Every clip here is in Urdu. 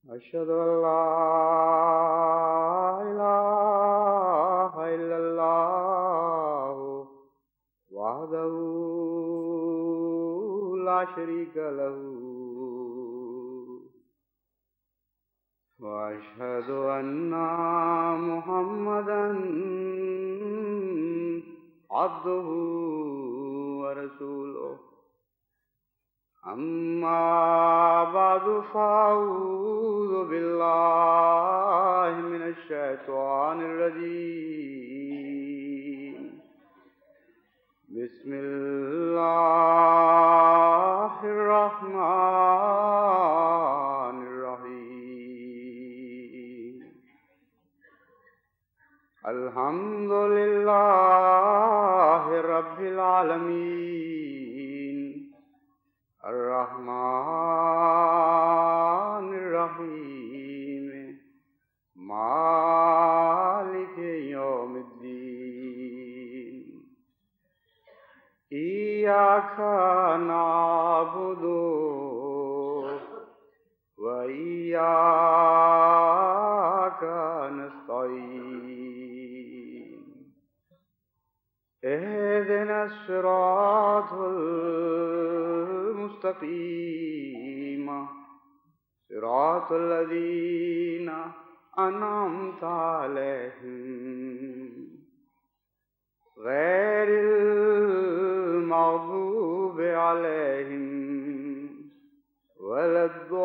أشهد أن لا إله إلا الله وحده لا شريك له وأشهد أن محمدا عبده ورسوله أما بعد فأعوذ بالله من الشيطان الرجيم بسم الله الرحمن الرحيم الحمد لله رب العالمين الرحمن الرحيم مالك يوم الدين إياك نعبد وإياك نستعين اهدنا الصراط المستقيم صراط الذين أنعمت عليهم غير المغضوب عليهم ولا الضالين۔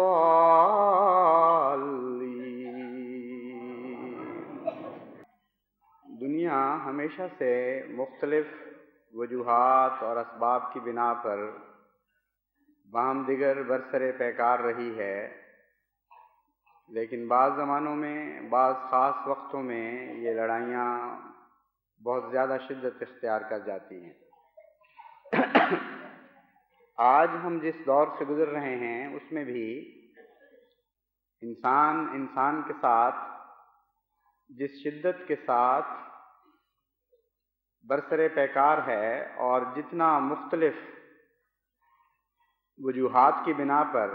دنیا ہمیشہ سے مختلف وجوہات اور اسباب کی بنا پر باہم دیگر برسر پیکار رہی ہے، لیکن بعض زمانوں میں بعض خاص وقتوں میں یہ لڑائیاں بہت زیادہ شدت اختیار کر جاتی ہیں۔ آج ہم جس دور سے گزر رہے ہیں اس میں بھی انسان کے ساتھ جس شدت کے ساتھ برسر پیکار ہے اور جتنا مختلف وجوہات کی بنا پر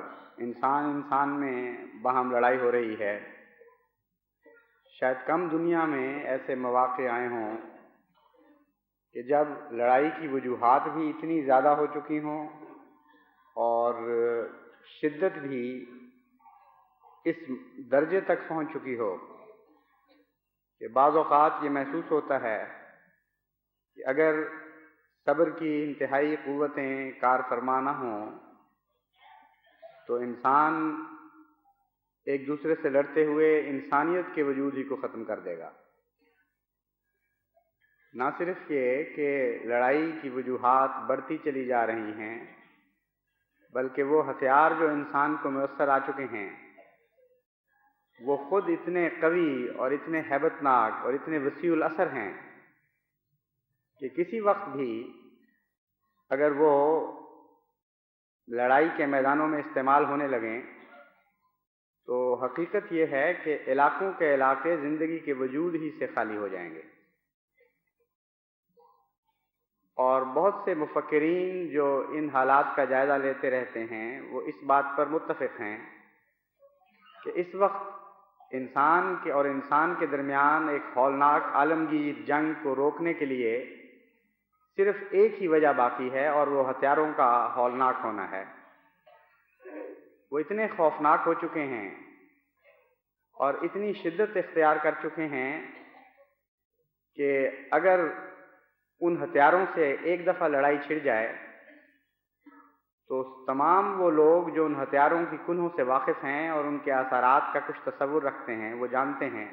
انسان میں باہم لڑائی ہو رہی ہے، شاید کم دنیا میں ایسے مواقع آئے ہوں کہ جب لڑائی کی وجوہات بھی اتنی زیادہ ہو چکی ہوں اور شدت بھی اس درجے تک پہنچ چکی ہو کہ بعض اوقات یہ محسوس ہوتا ہے کہ اگر صبر کی انتہائی قوتیں کار فرما نہ ہوں تو انسان ایک دوسرے سے لڑتے ہوئے انسانیت کے وجود ہی کو ختم کر دے گا۔ نہ صرف یہ کہ لڑائی کی وجوہات بڑھتی چلی جا رہی ہیں، بلکہ وہ ہتھیار جو انسان کو میسر آ چکے ہیں وہ خود اتنے قوی اور اتنے ہیبت ناک اور اتنے وسیع الاثر ہیں کہ کسی وقت بھی اگر وہ لڑائی کے میدانوں میں استعمال ہونے لگیں تو حقیقت یہ ہے کہ علاقوں کے علاقے زندگی کے وجود ہی سے خالی ہو جائیں گے۔ اور بہت سے مفکرین جو ان حالات کا جائزہ لیتے رہتے ہیں وہ اس بات پر متفق ہیں کہ اس وقت انسان کے درمیان ایک ہولناک عالمگیر جنگ کو روکنے کے لیے صرف ایک ہی وجہ باقی ہے، اور وہ ہتھیاروں کا ہولناک ہونا ہے۔ وہ اتنے خوفناک ہو چکے ہیں اور اتنی شدت اختیار کر چکے ہیں کہ اگر ان ہتھیاروں سے ایک دفعہ لڑائی چھڑ جائے تو تمام وہ لوگ جو ان ہتھیاروں کی کنہوں سے واقف ہیں اور ان کے اثرات کا کچھ تصور رکھتے ہیں وہ جانتے ہیں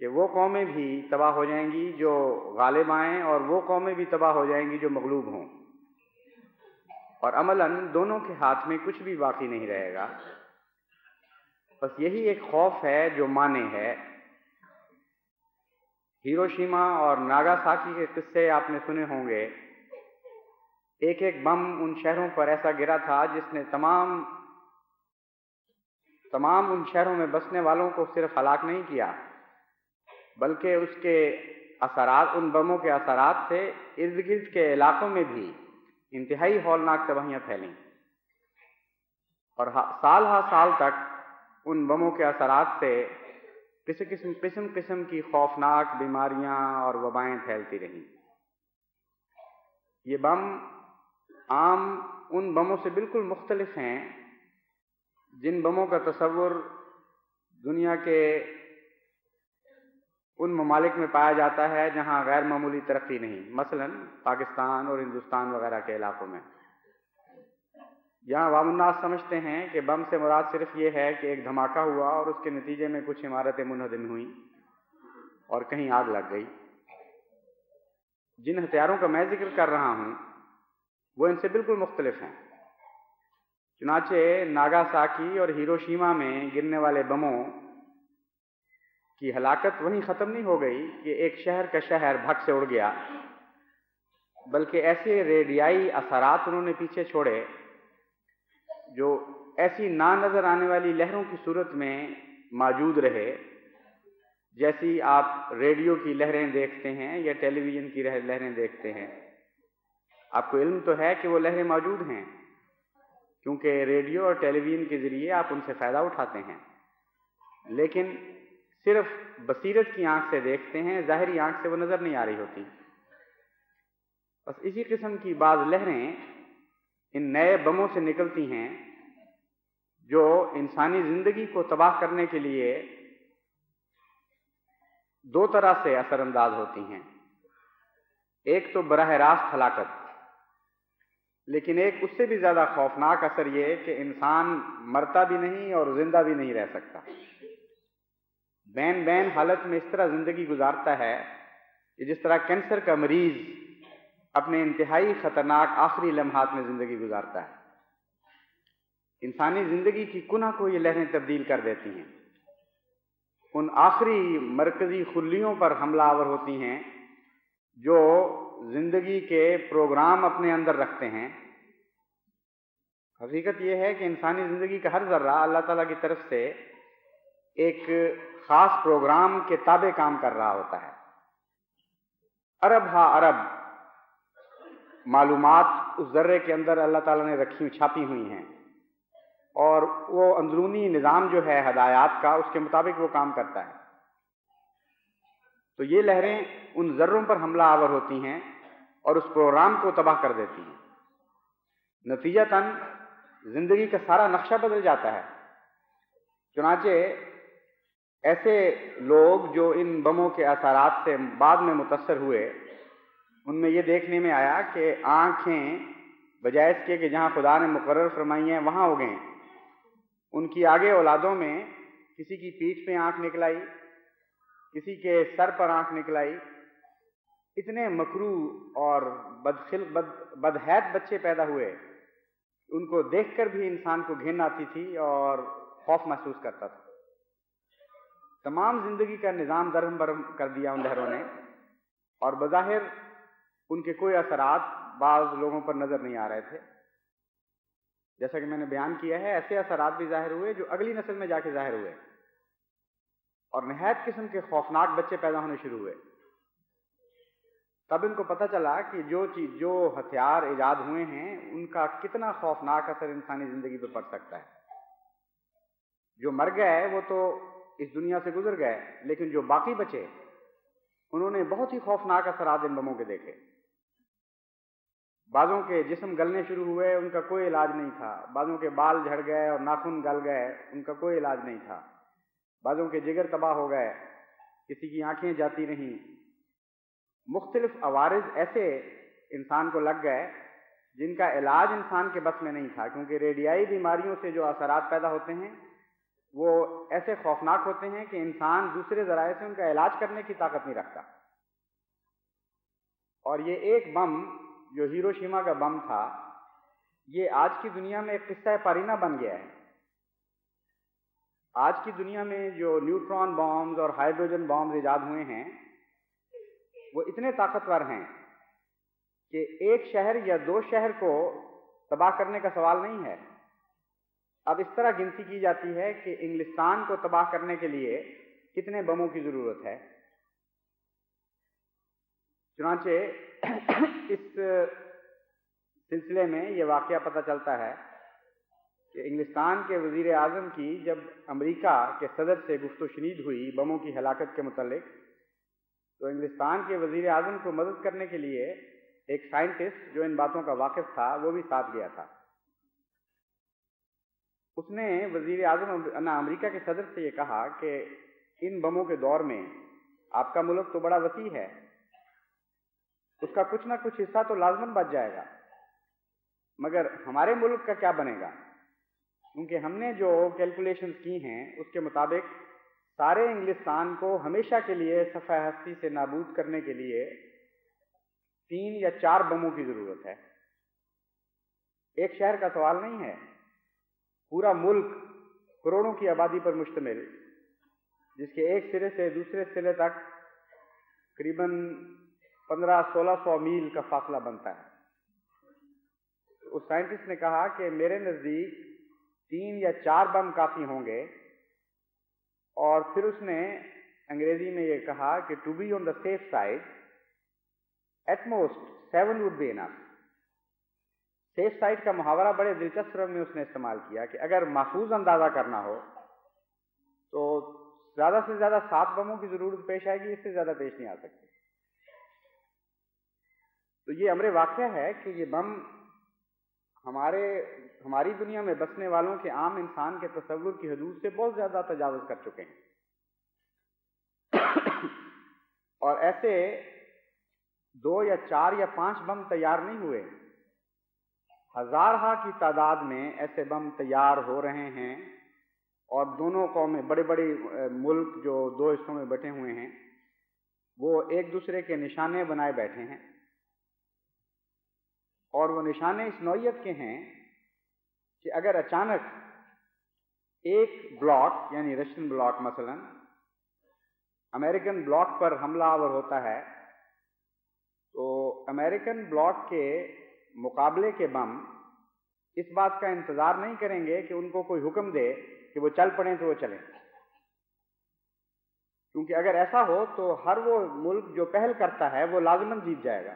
کہ وہ قومیں بھی تباہ ہو جائیں گی جو غالب آئیں اور وہ قومیں بھی تباہ ہو جائیں گی جو مغلوب ہوں، اور عملاً دونوں کے ہاتھ میں کچھ بھی باقی نہیں رہے گا۔ بس یہی ایک خوف ہے جو مانے ہے۔ ہیروشیما اور ناگاساکی کے قصے آپ نے سنے ہوں گے۔ ایک ایک بم ان شہروں پر ایسا گرا تھا جس نے تمام ان شہروں میں بسنے والوں کو صرف ہلاک نہیں کیا، بلکہ اس کے اثرات، ان بموں کے اثرات سے ارد گرد کے علاقوں میں بھی انتہائی ہولناک تباہیاں پھیلیں، اور سال ہا سال تک ان بموں کے اثرات سے قسم قسم کی خوفناک بیماریاں اور وبائیں پھیلتی رہیں۔ یہ بم عام ان بموں سے بالکل مختلف ہیں جن بموں کا تصور دنیا کے ان ممالک میں پایا جاتا ہے جہاں غیر معمولی ترقی نہیں، مثلا پاکستان اور ہندوستان وغیرہ کے علاقوں میں۔ یہاں عوام الناس سمجھتے ہیں کہ بم سے مراد صرف یہ ہے کہ ایک دھماکہ ہوا اور اس کے نتیجے میں کچھ عمارتیں منہدم ہوئیں اور کہیں آگ لگ گئی۔ جن ہتھیاروں کا میں ذکر کر رہا ہوں وہ ان سے بالکل مختلف ہیں۔ چنانچہ ناگاساکی اور ہیروشیما میں گرنے والے بموں کی ہلاکت وہیں ختم نہیں ہو گئی کہ ایک شہر کا شہر بھگ سے اڑ گیا، بلکہ ایسے ریڈیائی اثرات انہوں نے پیچھے چھوڑے جو ایسی نہ نظر آنے والی لہروں کی صورت میں موجود رہے، جیسی آپ ریڈیو کی لہریں دیکھتے ہیں یا ٹیلی ویژن کی لہریں دیکھتے ہیں۔ آپ کو علم تو ہے کہ وہ لہریں موجود ہیں، کیونکہ ریڈیو اور ٹیلی ویژن کے ذریعے آپ ان سے فائدہ اٹھاتے ہیں، لیکن صرف بصیرت کی آنکھ سے دیکھتے ہیں، ظاہری آنکھ سے وہ نظر نہیں آ رہی ہوتی۔ بس اسی قسم کی بعض لہریں ان نئے بموں سے نکلتی ہیں جو انسانی زندگی کو تباہ کرنے کے لیے دو طرح سے اثر انداز ہوتی ہیں۔ ایک تو براہ راست ہلاکت، لیکن ایک اس سے بھی زیادہ خوفناک اثر یہ کہ انسان مرتا بھی نہیں اور زندہ بھی نہیں رہ سکتا، بین بین حالت میں اس طرح زندگی گزارتا ہے کہ جس طرح کینسر کا مریض اپنے انتہائی خطرناک آخری لمحات میں زندگی گزارتا ہے۔ انسانی زندگی کی کنہ کو یہ لہریں تبدیل کر دیتی ہیں، ان آخری مرکزی خلیوں پر حملہ آور ہوتی ہیں جو زندگی کے پروگرام اپنے اندر رکھتے ہیں۔ حقیقت یہ ہے کہ انسانی زندگی کا ہر ذرہ اللہ تعالیٰ کی طرف سے ایک خاص پروگرام کے تابع کام کر رہا ہوتا ہے۔ ارب ہا ارب معلومات اس ذرے کے اندر اللہ تعالیٰ نے رکھی چھاپی ہوئی ہیں، اور وہ اندرونی نظام جو ہے ہدایات کا، اس کے مطابق وہ کام کرتا ہے۔ تو یہ لہریں ان ذروں پر حملہ آور ہوتی ہیں اور اس پروگرام کو تباہ کر دیتی ہیں۔ نتیجتاً زندگی کا سارا نقشہ بدل جاتا ہے۔ چنانچہ ایسے لوگ جو ان بموں کے اثرات سے بعد میں متاثر ہوئے، ان میں یہ دیکھنے میں آیا کہ آنکھیں بجائے اس کے کہ جہاں خدا نے مقرر فرمائی ہیں وہاں ہو گئیں، ان کی آگے اولادوں میں کسی کی پیٹھ پہ آنکھ نکل آئی، کسی کے سر پر آنکھ نکل آئی۔ اتنے مکروہ اور بدحیت بچے پیدا ہوئے، ان کو دیکھ کر بھی انسان کو گھن آتی تھی اور خوف محسوس کرتا تھا۔ تمام زندگی کا نظام درہم برہم کر دیا ان لہروں نے، اور بظاہر ان کے کوئی اثرات بعض لوگوں پر نظر نہیں آ رہے تھے۔ جیسا کہ میں نے بیان کیا ہے، ایسے اثرات بھی ظاہر ہوئے جو اگلی نسل میں جا کے ظاہر ہوئے، اور نہایت قسم کے خوفناک بچے پیدا ہونے شروع ہوئے۔ تب ان کو پتہ چلا کہ جو ہتھیار ایجاد ہوئے ہیں ان کا کتنا خوفناک اثر انسانی زندگی پہ پڑ سکتا ہے۔ جو مر گئے وہ تو اس دنیا سے گزر گئے، لیکن جو باقی بچے انہوں نے بہت ہی خوفناک اثرات ان بموں کے دیکھے۔ بعضوں کے جسم گلنے شروع ہوئے، ان کا کوئی علاج نہیں تھا۔ بعضوں کے بال جھڑ گئے اور ناخن گل گئے، ان کا کوئی علاج نہیں تھا۔ بعضوں کے جگر تباہ ہو گئے، کسی کی آنکھیں جاتی رہیں۔ مختلف عوارض ایسے انسان کو لگ گئے جن کا علاج انسان کے بس میں نہیں تھا، کیونکہ ریڈیائی بیماریوں سے جو اثرات پیدا ہوتے ہیں وہ ایسے خوفناک ہوتے ہیں کہ انسان دوسرے ذرائع سے ان کا علاج کرنے کی طاقت نہیں رکھتا۔ اور یہ ایک بم جو ہیروشیما کا بم تھا، یہ آج کی دنیا میں ایک قصہ پارینہ بن گیا ہے۔ آج کی دنیا میں جو نیوٹران بامز اور ہائیڈروجن بامز ایجاد ہوئے ہیں وہ اتنے طاقتور ہیں کہ ایک شہر یا دو شہر کو تباہ کرنے کا سوال نہیں ہے۔ اب اس طرح گنتی کی جاتی ہے کہ انگلستان کو تباہ کرنے کے لیے کتنے بموں کی ضرورت ہے۔ چنانچہ اس سلسلے میں یہ واقعہ پتہ چلتا ہے کہ انگلستان کے وزیر اعظم کی جب امریکہ کے صدر سے گفت و شنید ہوئی بموں کی ہلاکت کے متعلق، تو انگلستان کے وزیر اعظم کو مدد کرنے کے لیے ایک سائنٹسٹ جو ان باتوں کا واقف تھا وہ بھی ساتھ گیا تھا۔ اس نے وزیر اعظم امریکہ کے صدر سے یہ کہا کہ ان بموں کے دور میں آپ کا ملک تو بڑا وسیع ہے، اس کا کچھ نہ کچھ حصہ تو لازماً بچ جائے گا، مگر ہمارے ملک کا کیا بنے گا؟ کیونکہ ہم نے جو کیلکولیشنز کی ہیں اس کے مطابق سارے انگلستان کو ہمیشہ کے لیے صفحہ ہستی سے نابود کرنے کے لیے 3 یا 4 بموں کی ضرورت ہے۔ ایک شہر کا سوال نہیں ہے، پورا ملک کروڑوں کی آبادی پر مشتمل، جس کے ایک سرے سے دوسرے سرے تک قریباً 1500-1600 میل کا فاصلہ بنتا ہے۔ اس سائنٹسٹ نے کہا کہ میرے نزدیک 3 یا 4 بم کافی ہوں گے، اور پھر اس نے انگریزی میں یہ کہا کہ to be on the safe side at most 7 would be enough. Safe side کا محاورہ بڑے دلچسپ رنگ میں اس نے استعمال کیا کہ اگر محفوظ اندازہ کرنا ہو تو زیادہ سے زیادہ 7 بموں کی ضرورت پیش آئے گی، اس سے زیادہ پیش نہیں آ سکتی۔ تو یہ امر واقعہ ہے کہ یہ بم ہماری دنیا میں بسنے والوں کے عام انسان کے تصور کی حدود سے بہت زیادہ تجاوز کر چکے ہیں، اور ایسے 2 یا 4 یا 5 بم تیار نہیں ہوئے، ہزارہا کی تعداد میں ایسے بم تیار ہو رہے ہیں، اور دونوں قومیں بڑے بڑے ملک جو 2 حصوں میں بٹے ہوئے ہیں وہ ایک دوسرے کے نشانے بنائے بیٹھے ہیں، اور وہ نشانے اس نوعیت کے ہیں کہ اگر اچانک ایک بلاک یعنی رشین بلاک مثلا امریکن بلاک پر حملہ آور ہوتا ہے تو امریکن بلاک کے مقابلے کے بم اس بات کا انتظار نہیں کریں گے کہ ان کو کوئی حکم دے کہ وہ چل پڑیں تو وہ چلیں، کیونکہ اگر ایسا ہو تو ہر وہ ملک جو پہل کرتا ہے وہ لازماً جیت جائے گا۔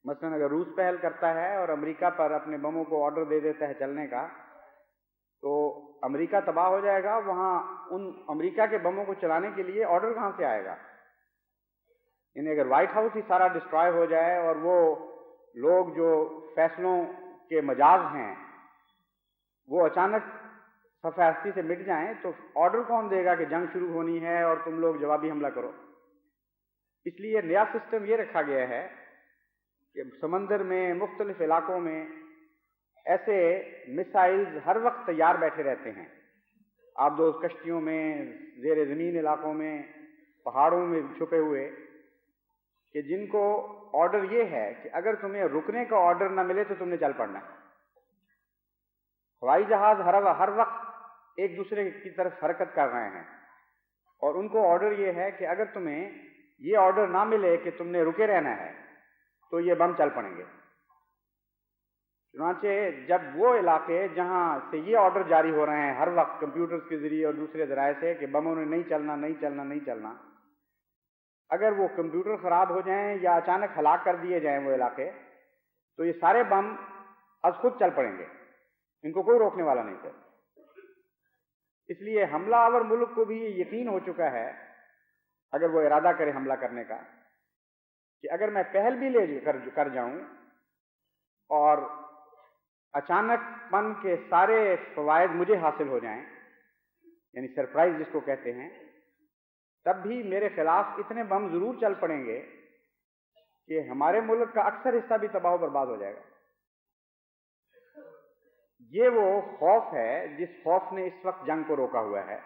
مثلا اگر روس پہل کرتا ہے اور امریکہ پر اپنے بموں کو آرڈر دے دیتا ہے چلنے کا، تو امریکہ تباہ ہو جائے گا، وہاں ان امریکہ کے بموں کو چلانے کے لیے آرڈر کہاں سے آئے گا؟ یعنی اگر وائٹ ہاؤس ہی سارا ڈسٹرائے ہو جائے اور وہ لوگ جو فیصلوں کے مجاز ہیں وہ اچانک صفحہ ہستی سے مٹ جائیں تو آرڈر کون دے گا کہ جنگ شروع ہونی ہے اور تم لوگ جوابی حملہ کرو؟ اس لیے نیا سسٹم یہ رکھا گیا ہے کہ سمندر میں مختلف علاقوں میں ایسے میسائلز ہر وقت تیار بیٹھے رہتے ہیں، آبدوز کشتیوں میں، زیر زمین علاقوں میں، پہاڑوں میں چھپے ہوئے، کہ جن کو آرڈر یہ ہے کہ اگر تمہیں رکنے کا آرڈر نہ ملے تو تم نے چل پڑنا ہے۔ ہوائی جہاز ہر وقت ایک دوسرے کی طرف حرکت کر رہے ہیں، اور ان کو آرڈر یہ ہے کہ اگر تمہیں یہ آرڈر نہ ملے کہ تم نے رکے رہنا ہے تو یہ بم چل پڑیں گے۔ چنانچہ جب وہ علاقے جہاں سے یہ آرڈر جاری ہو رہے ہیں ہر وقت کمپیوٹرز کے ذریعے اور دوسرے ذرائع سے کہ بموں نے نہیں چلنا نہیں چلنا نہیں چلنا، اگر وہ کمپیوٹر خراب ہو جائیں یا اچانک ہلاک کر دیے جائیں وہ علاقے، تو یہ سارے بم از خود چل پڑیں گے، ان کو کوئی روکنے والا نہیں تھا۔ اس لیے حملہ آور ملک کو بھی یہ یقین ہو چکا ہے اگر وہ ارادہ کرے حملہ کرنے کا کہ اگر میں پہل بھی لے کر جاؤں اور اچانک پن کے سارے فوائد مجھے حاصل ہو جائیں، یعنی سرپرائز جس کو کہتے ہیں، تب بھی میرے خلاف اتنے بم ضرور چل پڑیں گے کہ ہمارے ملک کا اکثر حصہ بھی تباہ و برباد ہو جائے گا۔ یہ وہ خوف ہے جس خوف نے اس وقت جنگ کو روکا ہوا ہے،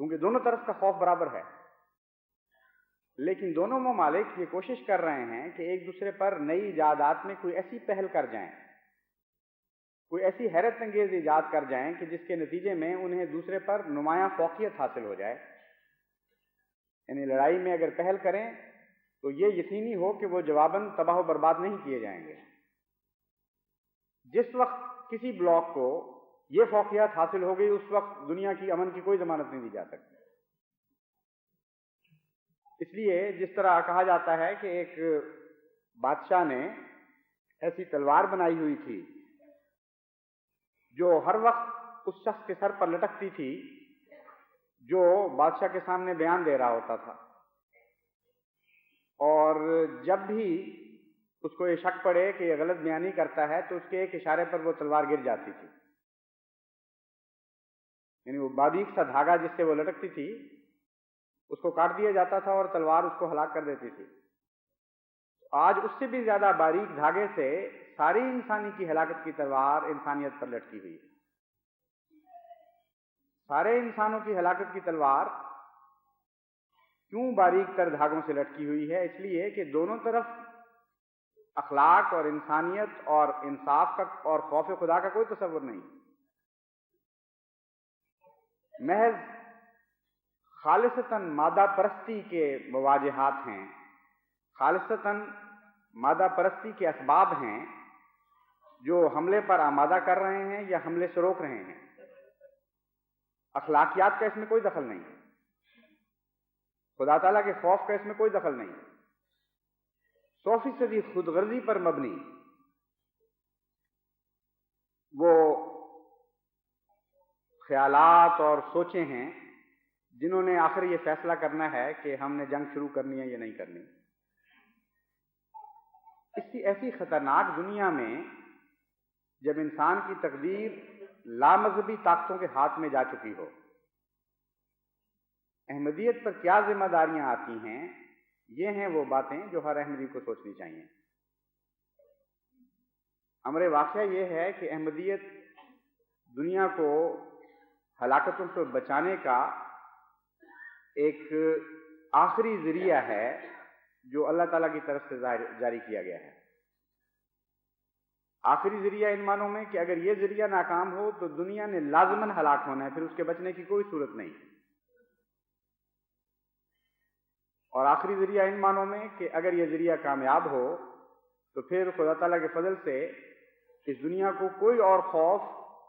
کیونکہ دونوں طرف کا خوف برابر ہے، لیکن دونوں ممالک یہ کوشش کر رہے ہیں کہ ایک دوسرے پر نئی ایجادات میں کوئی ایسی پہل کر جائیں، کوئی ایسی حیرت انگیز ایجاد کر جائیں کہ جس کے نتیجے میں انہیں دوسرے پر نمایاں فوقیت حاصل ہو جائے۔ یعنی لڑائی میں اگر پہل کریں تو یہ یقینی ہو کہ وہ جواباً تباہ و برباد نہیں کیے جائیں گے۔ جس وقت کسی بلاک کو یہ فوقیت حاصل ہو گئی اس وقت دنیا کی امن کی کوئی ضمانت نہیں دی جا سکتی۔ اس لیے جس طرح کہا جاتا ہے کہ ایک بادشاہ نے ایسی تلوار بنائی ہوئی تھی جو ہر وقت اس شخص کے سر پر لٹکتی تھی جو بادشاہ کے سامنے بیان دے رہا ہوتا تھا، اور جب بھی اس کو یہ شک پڑے کہ یہ غلط بیانی کرتا ہے تو اس کے ایک اشارے پر وہ تلوار گر جاتی تھی، یعنی وہ باریک سا دھاگا جس سے وہ لٹکتی تھی اس کو کاٹ دیا جاتا تھا اور تلوار اس کو ہلاک کر دیتی تھی۔ آج اس سے بھی زیادہ باریک دھاگے سے ساری انسانی کی ہلاکت کی تلوار انسانیت پر لٹکی ہوئی ہے۔ سارے انسانوں کی ہلاکت کی تلوار کیوں باریک تر دھاگوں سے لٹکی ہوئی ہے؟ اس لیے کہ دونوں طرف اخلاق اور انسانیت اور انصاف کا اور خوف خدا کا کوئی تصور نہیں، محض خالصتاً مادہ پرستی کے مواجہات ہیں، خالصتاً مادہ پرستی کے اسباب ہیں جو حملے پر آمادہ کر رہے ہیں یا حملے سے روک رہے ہیں۔ اخلاقیات کا اس میں کوئی دخل نہیں، خدا تعالیٰ کے خوف کا اس میں کوئی دخل نہیں، 100% خود غرضی پر مبنی وہ خیالات اور سوچیں ہیں جنہوں نے آخر یہ فیصلہ کرنا ہے کہ ہم نے جنگ شروع کرنی ہے یا نہیں کرنی۔ ایسی خطرناک دنیا میں جب انسان کی تقدیر لامذہبی طاقتوں کے ہاتھ میں جا چکی ہو، احمدیت پر کیا ذمہ داریاں آتی ہیں؟ یہ ہیں وہ باتیں جو ہر احمدی کو سوچنی چاہیے۔ امر واقعہ یہ ہے کہ احمدیت دنیا کو ہلاکتوں سے بچانے کا ایک آخری ذریعہ ہے جو اللہ تعالیٰ کی طرف سے جاری کیا گیا ہے۔ آخری ذریعہ ان معنوں میں کہ اگر یہ ذریعہ ناکام ہو تو دنیا نے لازماً ہلاک ہونا ہے، پھر اس کے بچنے کی کوئی صورت نہیں۔ اور آخری ذریعہ ان معنوں میں کہ اگر یہ ذریعہ کامیاب ہو تو پھر خدا تعالیٰ کے فضل سے اس دنیا کو کوئی اور خوف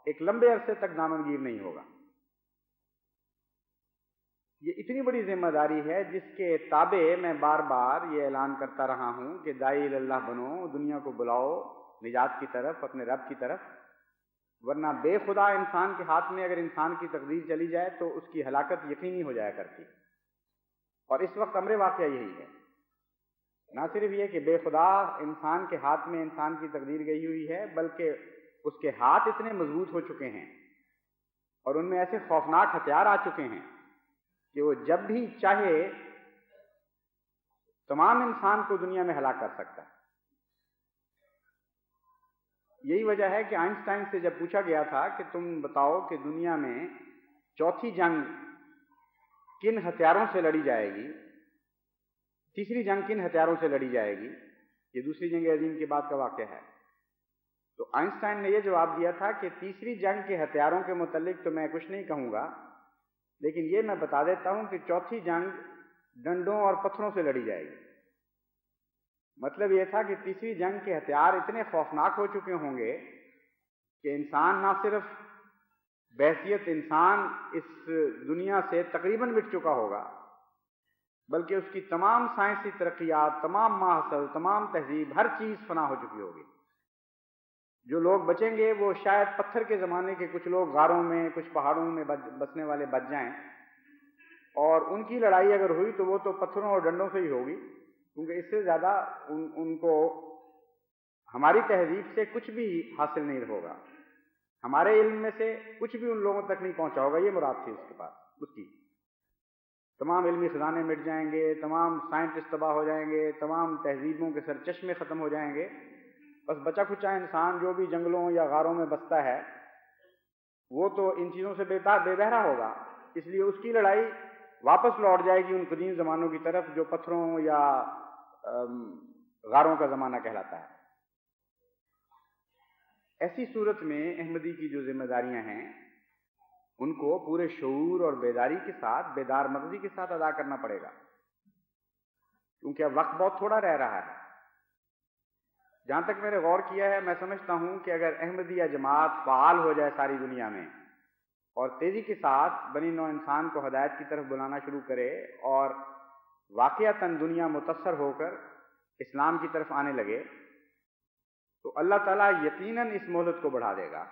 ایک لمبے عرصے تک دامنگیر نہیں ہوگا۔ یہ اتنی بڑی ذمہ داری ہے جس کے تابع میں بار بار یہ اعلان کرتا رہا ہوں کہ داعی اللہ بنو، دنیا کو بلاؤ نجات کی طرف، اپنے رب کی طرف، ورنہ بے خدا انسان کے ہاتھ میں اگر انسان کی تقدیر چلی جائے تو اس کی ہلاکت یقینی ہو جایا کرتی۔ اور اس وقت امر واقعہ یہی ہے، نہ صرف یہ کہ بے خدا انسان کے ہاتھ میں انسان کی تقدیر گئی ہوئی ہے، بلکہ اس کے ہاتھ اتنے مضبوط ہو چکے ہیں اور ان میں ایسے خوفناک ہتھیار آ چکے ہیں کہ وہ جب بھی چاہے تمام انسان کو دنیا میں ہلاک کر سکتا ہے۔ یہی وجہ ہے کہ آئنسٹائن سے جب پوچھا گیا تھا کہ تم بتاؤ کہ دنیا میں چوتھی جنگ کن ہتھیاروں سے لڑی جائے گی، تیسری جنگ کن ہتھیاروں سے لڑی جائے گی، یہ دوسری جنگ عظیم کے بعد کا واقعہ ہے۔ تو آئنسٹائن نے یہ جواب دیا تھا کہ تیسری جنگ کے ہتھیاروں کے متعلق تو میں کچھ نہیں کہوں گا، لیکن یہ میں بتا دیتا ہوں کہ چوتھی جنگ ڈنڈوں اور پتھروں سے لڑی جائے گی۔ مطلب یہ تھا کہ تیسری جنگ کے ہتھیار اتنے خوفناک ہو چکے ہوں گے کہ انسان نہ صرف بحیثیت انسان اس دنیا سے تقریباً مٹ چکا ہوگا، بلکہ اس کی تمام سائنسی ترقیات، تمام ماحصل، تمام تہذیب، ہر چیز فنا ہو چکی ہوگی۔ جو لوگ بچیں گے وہ شاید پتھر کے زمانے کے کچھ لوگ غاروں میں، کچھ پہاڑوں میں بسنے والے بچ جائیں، اور ان کی لڑائی اگر ہوئی تو وہ تو پتھروں اور ڈنڈوں سے ہی ہوگی، کیونکہ اس سے زیادہ ان کو ہماری تہذیب سے کچھ بھی حاصل نہیں ہوگا، ہمارے علم میں سے کچھ بھی ان لوگوں تک نہیں پہنچا ہوگا۔ یہ مراد تھی اس کے پاس، اس کی تمام علمی خزانے مٹ جائیں گے، تمام سائنٹسٹ تباہ ہو جائیں گے، تمام تہذیبوں کے سر چشمے ختم ہو جائیں گے، بس بچا کھچا انسان جو بھی جنگلوں یا غاروں میں بستا ہے وہ تو ان چیزوں سے بے بہرا ہوگا، اس لیے اس کی لڑائی واپس لوٹ جائے گی ان قدیم زمانوں کی طرف جو پتھروں یا غاروں کا زمانہ کہلاتا ہے۔ ایسی صورت میں احمدی کی جو ذمہ داریاں ہیں ان کو پورے شعور اور بیداری کے ساتھ، بیدار مغزی کے ساتھ ادا کرنا پڑے گا، کیونکہ اب وقت بہت تھوڑا رہ رہا ہے۔ جہاں تک میں نے غور کیا ہے، میں سمجھتا ہوں کہ اگر احمدیہ جماعت فعال ہو جائے ساری دنیا میں اور تیزی کے ساتھ بنی نوع انسان کو ہدایت کی طرف بلانا شروع کرے اور واقعتاً دنیا متاثر ہو کر اسلام کی طرف آنے لگے تو اللہ تعالیٰ یقیناً اس مہلت کو بڑھا دے گا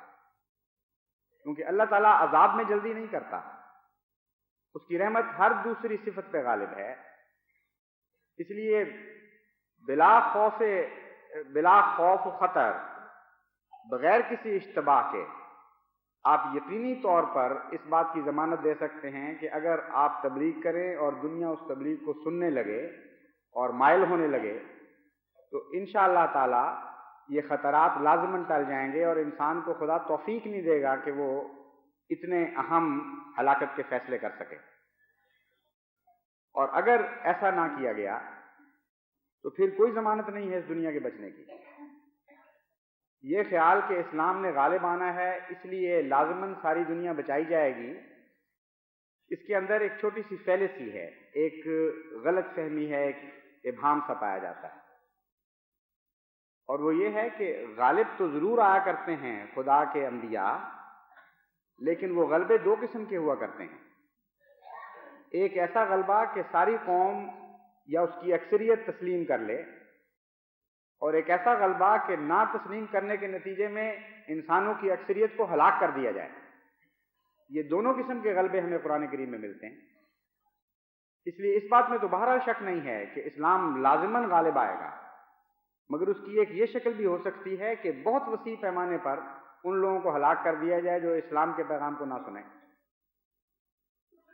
کیونکہ اللہ تعالیٰ عذاب میں جلدی نہیں کرتا، اس کی رحمت ہر دوسری صفت پہ غالب ہے. اس لیے بلا خوف و خطر، بغیر کسی اشتباہ کے آپ یقینی طور پر اس بات کی ضمانت دے سکتے ہیں کہ اگر آپ تبلیغ کریں اور دنیا اس تبلیغ کو سننے لگے اور مائل ہونے لگے تو انشاءاللہ تعالی یہ خطرات لازماً ٹل جائیں گے، اور انسان کو خدا توفیق نہیں دے گا کہ وہ اتنے اہم ہلاکت کے فیصلے کر سکے. اور اگر ایسا نہ کیا گیا تو پھر کوئی ضمانت نہیں ہے اس دنیا کے بچنے کی. یہ خیال کہ اسلام نے غالب آنا ہے اس لیے لازماً ساری دنیا بچائی جائے گی، اس کے اندر ایک چھوٹی سی فیلسی ہے، ایک غلط فہمی ہے، ایک ابہام سا پایا جاتا ہے. اور وہ یہ ہے کہ غالب تو ضرور آیا کرتے ہیں خدا کے انبیاء، لیکن وہ غلبے دو قسم کے ہوا کرتے ہیں. ایک ایسا غلبہ کہ ساری قوم یا اس کی اکثریت تسلیم کر لے، اور ایک ایسا غلبہ کہ نہ تسلیم کرنے کے نتیجے میں انسانوں کی اکثریت کو ہلاک کر دیا جائے. یہ دونوں قسم کے غلبے ہمیں قرآن کریم میں ملتے ہیں. اس لیے اس بات میں تو بہرحال شک نہیں ہے کہ اسلام لازماً غالب آئے گا، مگر اس کی ایک یہ شکل بھی ہو سکتی ہے کہ بہت وسیع پیمانے پر ان لوگوں کو ہلاک کر دیا جائے جو اسلام کے پیغام کو نہ سنیں،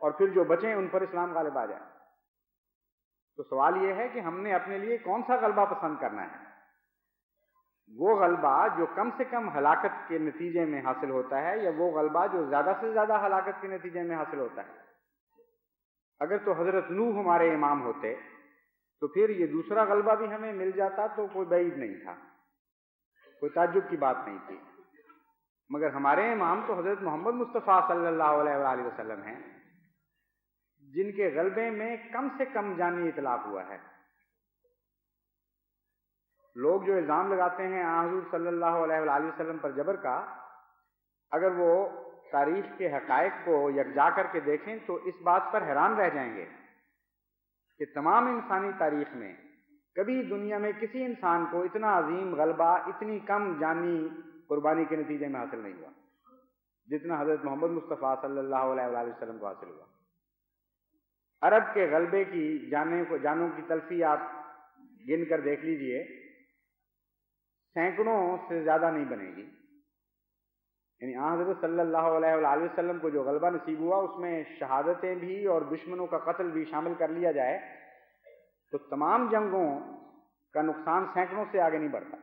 اور پھر جو بچیں ان پر اسلام غالب آ جائے. تو سوال یہ ہے کہ ہم نے اپنے لیے کون سا غلبہ پسند کرنا ہے؟ وہ غلبہ جو کم سے کم ہلاکت کے نتیجے میں حاصل ہوتا ہے، یا وہ غلبہ جو زیادہ سے زیادہ ہلاکت کے نتیجے میں حاصل ہوتا ہے؟ اگر تو حضرت نوح ہمارے امام ہوتے تو پھر یہ دوسرا غلبہ بھی ہمیں مل جاتا تو کوئی بعید نہیں تھا، کوئی تعجب کی بات نہیں تھی. مگر ہمارے امام تو حضرت محمد مصطفیٰ صلی اللہ علیہ وآلہ وسلم ہیں، جن کے غلبے میں کم سے کم جانی اطلاق ہوا ہے. لوگ جو الزام لگاتے ہیں حضور صلی اللہ علیہ وآلہ وسلم پر جبر کا، اگر وہ تاریخ کے حقائق کو یکجا کر کے دیکھیں تو اس بات پر حیران رہ جائیں گے کہ تمام انسانی تاریخ میں کبھی دنیا میں کسی انسان کو اتنا عظیم غلبہ اتنی کم جانی قربانی کے نتیجے میں حاصل نہیں ہوا جتنا حضرت محمد مصطفیٰ صلی اللہ علیہ وآلہ وسلم کو حاصل ہوا. عرب کے غلبے کی جانوں کی تلفی آپ گن کر دیکھ لیجئے، سینکڑوں سے زیادہ نہیں بنے گی. یعنی حضرت صلی اللہ علیہ وآلہ وسلم کو جو غلبہ نصیب ہوا اس میں شہادتیں بھی اور دشمنوں کا قتل بھی شامل کر لیا جائے تو تمام جنگوں کا نقصان سینکڑوں سے آگے نہیں بڑھتا.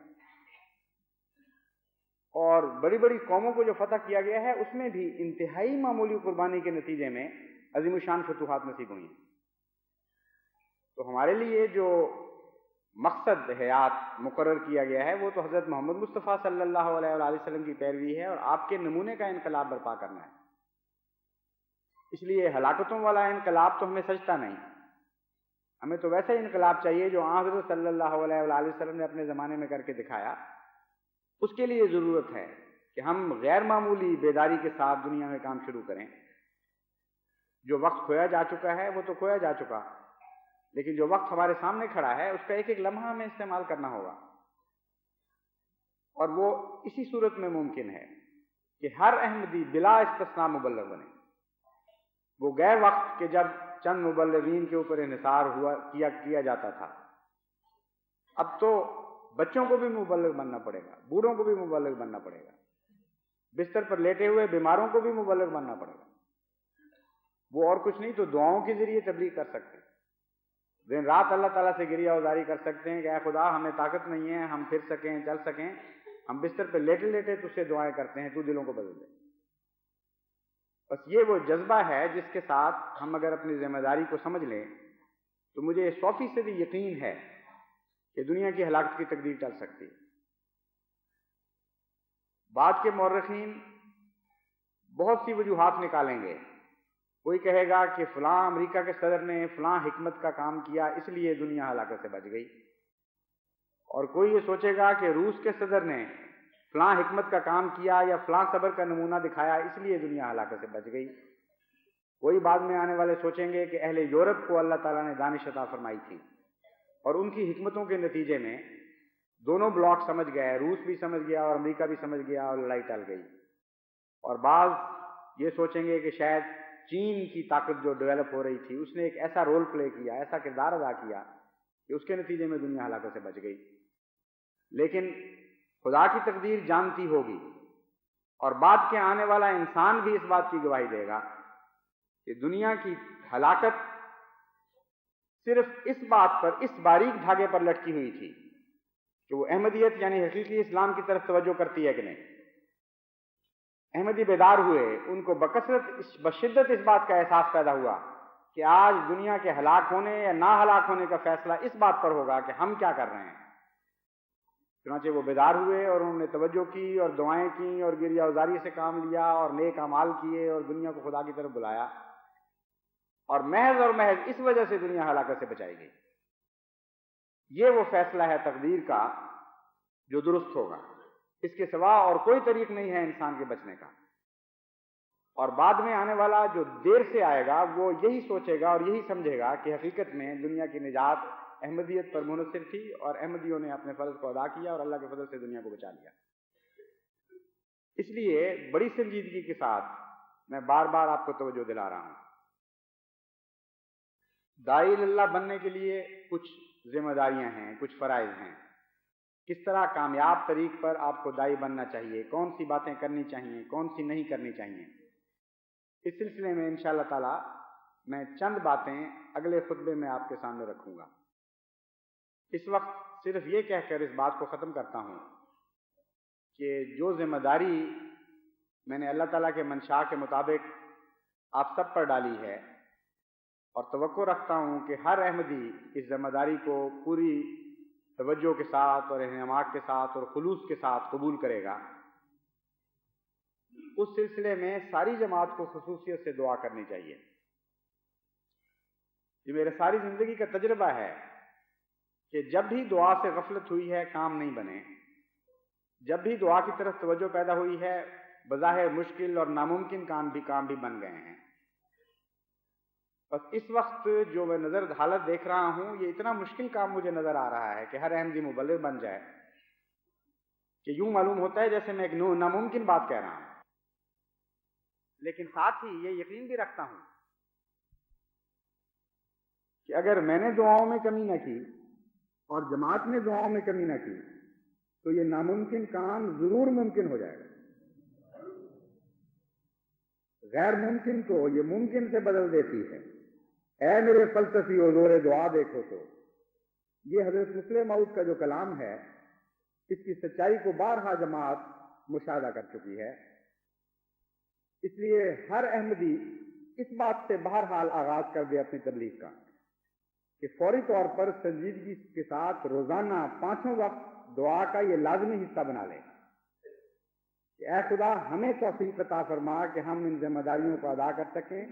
اور بڑی بڑی قوموں کو جو فتح کیا گیا ہے اس میں بھی انتہائی معمولی قربانی کے نتیجے میں عظیم الشان فتوحات نصیب ہوئی ہیں. تو ہمارے لیے جو مقصد حیات مقرر کیا گیا ہے وہ تو حضرت محمد مصطفیٰ صلی اللہ علیہ وآلہ وسلم کی پیروی ہے اور آپ کے نمونے کا انقلاب برپا کرنا ہے. اس لیے ہلاکتوں والا انقلاب تو ہمیں سجتا نہیں، ہمیں تو ویسا انقلاب چاہیے جو حضرت صلی اللہ علیہ وآلہ وسلم نے اپنے زمانے میں کر کے دکھایا. اس کے لیے ضرورت ہے کہ ہم غیر معمولی بیداری کے ساتھ دنیا میں کام شروع کریں. جو وقت کھویا جا چکا ہے وہ تو کھویا جا چکا، لیکن جو وقت ہمارے سامنے کھڑا ہے اس کا ایک ایک لمحہ ہمیں استعمال کرنا ہوگا. اور وہ اسی صورت میں ممکن ہے کہ ہر احمدی بلا استثناء مبلغ بنے. وہ گئے وقت کہ جب چند مبلغین کے اوپر انحصار کیا جاتا تھا. اب تو بچوں کو بھی مبلغ بننا پڑے گا، بوڑھوں کو بھی مبلغ بننا پڑے گا، بستر پر لیٹے ہوئے بیماروں کو بھی مبلغ بننا پڑے گا. وہ اور کچھ نہیں تو دعاؤں کے ذریعے تبلیغ کر سکتے ہیں. دن رات اللہ تعالیٰ سے گریہ ازاری کر سکتے ہیں کہ اے خدا ہمیں طاقت نہیں ہے ہم پھر سکیں چل سکیں، ہم بستر پہ لیٹے لیٹے تجھ سے دعائیں کرتے ہیں، تو دلوں کو بدل دے. بس یہ وہ جذبہ ہے جس کے ساتھ ہم اگر اپنی ذمہ داری کو سمجھ لیں تو مجھے 100% یقین ہے کہ دنیا کی ہلاکت کی تقدیر ٹل سکتی ہے. بعد کے مورخین بہت سی وجوہات نکالیں گے. کوئی کہے گا کہ فلاں امریکہ کے صدر نے فلاں حکمت کا کام کیا اس لیے دنیا ہلاکت سے بچ گئی، اور کوئی یہ سوچے گا کہ روس کے صدر نے فلاں حکمت کا کام کیا یا فلاں صبر کا نمونہ دکھایا اس لیے دنیا ہلاکت سے بچ گئی. کوئی بعد میں آنے والے سوچیں گے کہ اہل یورپ کو اللہ تعالیٰ نے دانش عطا فرمائی تھی اور ان کی حکمتوں کے نتیجے میں دونوں بلاک سمجھ گئے، روس بھی سمجھ گیا اور امریکہ بھی سمجھ گیا اور لڑائی ٹل گئی. اور بعض یہ سوچیں گے کہ شاید چین کی طاقت جو ڈیولپ ہو رہی تھی اس نے ایک ایسا رول پلے کیا، ایسا کردار ادا کیا کہ اس کے نتیجے میں دنیا ہلاکت سے بچ گئی۔ لیکن خدا کی تقدیر جانتی ہوگی، اور بعد کے آنے والا انسان بھی اس بات کی گواہی دے گا کہ دنیا کی ہلاکت صرف اس بات پر، اس باریک دھاگے پر لٹکی ہوئی تھی کہ وہ احمدیت یعنی حقیقی اسلام کی طرف توجہ کرتی ہے کہ نہیں۔ احمدی بیدار ہوئے، ان کو بشدت اس بات کا احساس پیدا ہوا کہ آج دنیا کے ہلاک ہونے یا نہ ہلاک ہونے کا فیصلہ اس بات پر ہوگا کہ ہم کیا کر رہے ہیں۔ چنانچہ وہ بیدار ہوئے اور انہوں نے توجہ کی اور دعائیں کی اور گریہ ازاری سے کام لیا اور نیک اعمال کیے اور دنیا کو خدا کی طرف بلایا، اور محض اس وجہ سے دنیا ہلاکت سے بچائی گئی۔ یہ وہ فیصلہ ہے تقدیر کا جو درست ہوگا، اس کے سوا اور کوئی طریق نہیں ہے انسان کے بچنے کا۔ اور بعد میں آنے والا جو دیر سے آئے گا وہ یہی سوچے گا اور یہی سمجھے گا کہ حقیقت میں دنیا کی نجات احمدیت پر منحصر تھی، اور احمدیوں نے اپنے فرض کو ادا کیا اور اللہ کے فضل سے دنیا کو بچا لیا۔ اس لیے بڑی سنجیدگی کے ساتھ میں بار بار آپ کو توجہ دلا رہا ہوں، داعی اللہ بننے کے لیے کچھ ذمہ داریاں ہیں، کچھ فرائض ہیں۔ کس طرح کامیاب طریق پر آپ کو داعی بننا چاہیے، کون سی باتیں کرنی چاہیے، کون سی نہیں کرنی چاہیے، اس سلسلے میں انشاءاللہ تعالی میں چند باتیں اگلے خطبے میں آپ کے سامنے رکھوں گا۔ اس وقت صرف یہ کہہ کر اس بات کو ختم کرتا ہوں کہ جو ذمہ داری میں نے اللہ تعالیٰ کے منشاء کے مطابق آپ سب پر ڈالی ہے، اور توقع رکھتا ہوں کہ ہر احمدی اس ذمہ داری کو پوری توجہ کے ساتھ اور انہماک کے ساتھ اور خلوص کے ساتھ قبول کرے گا، اس سلسلے میں ساری جماعت کو خصوصیت سے دعا کرنی چاہیے۔ یہ میرے ساری زندگی کا تجربہ ہے کہ جب بھی دعا سے غفلت ہوئی ہے کام نہیں بنے، جب بھی دعا کی طرف توجہ پیدا ہوئی ہے بظاہر مشکل اور ناممکن کام بھی بن گئے ہیں۔ بس اس وقت جو میں حالت دیکھ رہا ہوں، یہ اتنا مشکل کام مجھے نظر آ رہا ہے کہ ہر احمدی مبلغ بن جائے کہ یوں معلوم ہوتا ہے جیسے میں ایک ناممکن بات کہہ رہا ہوں۔ لیکن ساتھ ہی یہ یقین بھی رکھتا ہوں کہ اگر میں نے دعاؤں میں کمی نہ کی اور جماعت نے دعاؤں میں کمی نہ کی تو یہ ناممکن کام ضرور ممکن ہو جائے گا۔ غیر ممکن کو یہ ممکن سے بدل دیتی ہے۔ اے میرے فلسفی حضور دعا دیکھو تو، یہ حضرت مسلم موعود کا جو کلام ہے، اس کی سچائی کو بارہا جماعت مشاہدہ کر چکی ہے۔ اس لیے ہر احمدی اس بات سے بہرحال آغاز کر دے اپنی تبلیغ کا کہ فوری طور پر سنجیدگی کے ساتھ روزانہ 5 وقت دعا کا یہ لازمی حصہ بنا لیں کہ اے خدا ہمیں توفیق عطا فرما کہ ہم ان ذمہ داریوں کو ادا کر سکیں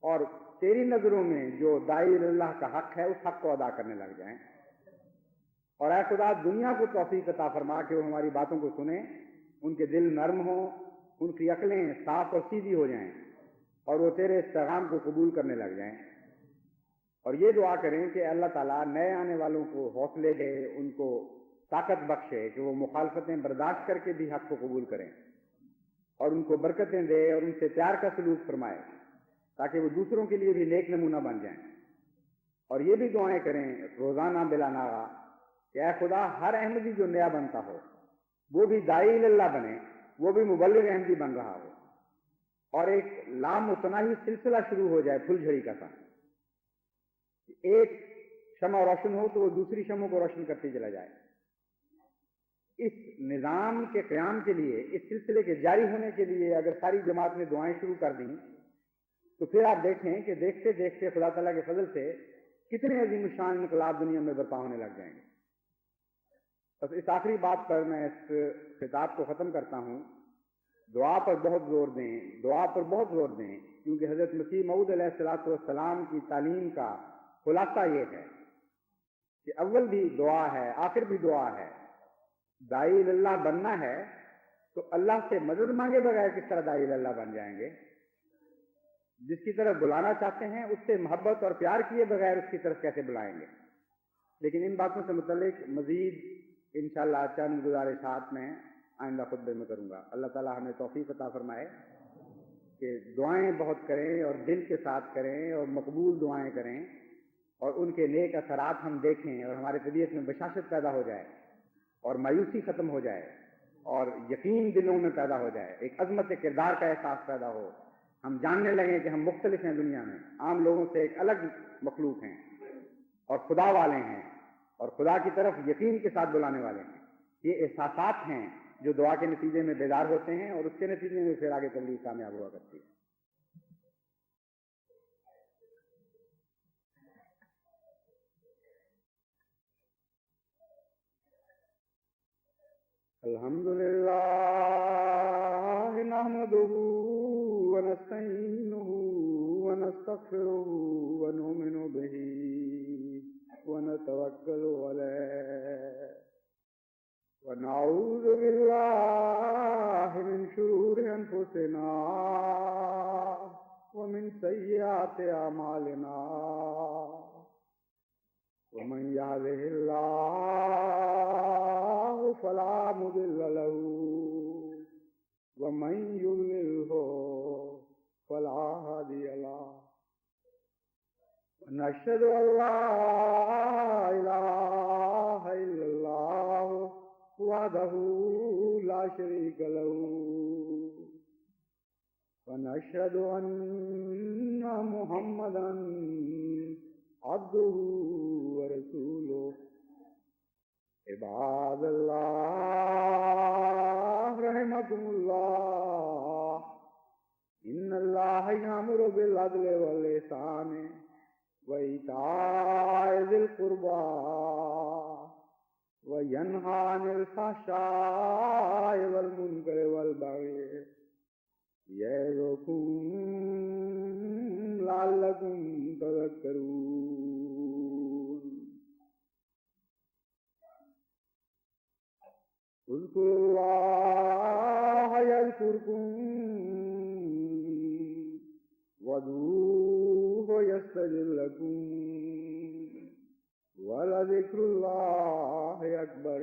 اور تیری نظروں میں جو داعی اللہ کا حق ہے اس حق کو ادا کرنے لگ جائیں، اور اے خدا دنیا کو توفیق عطا فرما کہ وہ ہماری باتوں کو سنیں، ان کے دل نرم ہوں، ان کی عقلیں صاف اور سیدھی ہو جائیں اور وہ تیرے اس پیغام کو قبول کرنے لگ جائیں۔ اور یہ دعا کریں کہ اللہ تعالیٰ نئے آنے والوں کو حوصلے دے، ان کو طاقت بخشے کہ وہ مخالفتیں برداشت کر کے بھی حق کو قبول کریں، اور ان کو برکتیں دے اور ان سے پیار کا سلوک فرمائے تاکہ وہ دوسروں کے لیے بھی نیک نمونہ بن جائیں۔ اور یہ بھی دعائیں کریں روزانہ بلا ناغہ کہ اے خدا ہر احمدی جو نیا بنتا ہو وہ بھی داعی اللہ بنے، وہ بھی مبلغ احمدی بن رہا ہو، اور ایک لامتناہی سلسلہ شروع ہو جائے پھول جھڑی کا سا، ایک شمع روشن ہو تو وہ دوسری شمع کو روشن کرتی چلا جائے۔ اس نظام کے قیام کے لیے، اس سلسلے کے جاری ہونے کے لیے اگر ساری جماعت نے دعائیں شروع کر دیں تو پھر آپ دیکھیں کہ دیکھتے دیکھتے خدا تعالیٰ کے فضل سے کتنے عظیم الشان انقلاب دنیا میں برپا ہونے لگ جائیں گے۔ بس اس آخری بات پر میں اس خطاب کو ختم کرتا ہوں۔ دعا پر بہت زور دیں، دعا پر بہت زور دیں، کیونکہ حضرت مسیح موعود علیہ الصلوۃ والسلام کی تعلیم کا خلاصہ یہ ہے کہ اول بھی دعا ہے، آخر بھی دعا ہے۔ داعی اللہ بننا ہے تو اللہ سے مدد مانگے بغیر کس طرح داعی اللہ بن جائیں گے؟ جس کی طرف بلانا چاہتے ہیں اس سے محبت اور پیار کیے بغیر اس کی طرف کیسے بلائیں گے؟ لیکن ان باتوں سے متعلق مزید انشاءاللہ چند گزارشات میں آئندہ خطبے میں کروں گا. اللہ تعالیٰ ہمیں توفیق عطا فرمائے کہ دعائیں بہت کریں اور دل کے ساتھ کریں اور مقبول دعائیں کریں اور ان کے نیک اثرات ہم دیکھیں اور ہمارے طبیعت میں بشاشت پیدا ہو جائے اور مایوسی ختم ہو جائے اور یقین دلوں میں پیدا ہو جائے, ایک عظمت کردار کا احساس پیدا ہو, ہم جاننے لگیں کہ ہم مختلف ہیں دنیا میں, عام لوگوں سے ایک الگ مخلوق ہیں اور خدا والے ہیں اور خدا کی طرف یقین کے ساتھ بلانے والے ہیں. یہ احساسات ہیں جو دعا کے نتیجے میں بیدار ہوتے ہیں اور اس کے نتیجے میں پھر آگے تبلیغ کامیاب ہوا کرتی ہے. الحمدللہ نحمدہ ونستعینہ ونستغفرہ ونؤمن بہ ونتوکل علیہ ونعوذ باللہ من شرور انفسنا ومن سیئات اعمالنا ومن يهده الله فلا مضل له ومن يضلله فلا هادي له ونشهد أن لا إله إلا الله وحده لا شريك له ونشهد أن محمدا عبده ورسوله. عباد الله رحمكم الله إن الله يأمر بالعدل والإحسان وإيتاء ذي القربى وينهى عن الفحشاء والمنكر والبغي يعظكم لعلكم تذكرون. اذكروا الله يذكركم وادعوه يستجب لكم ولذكر الله أكبر.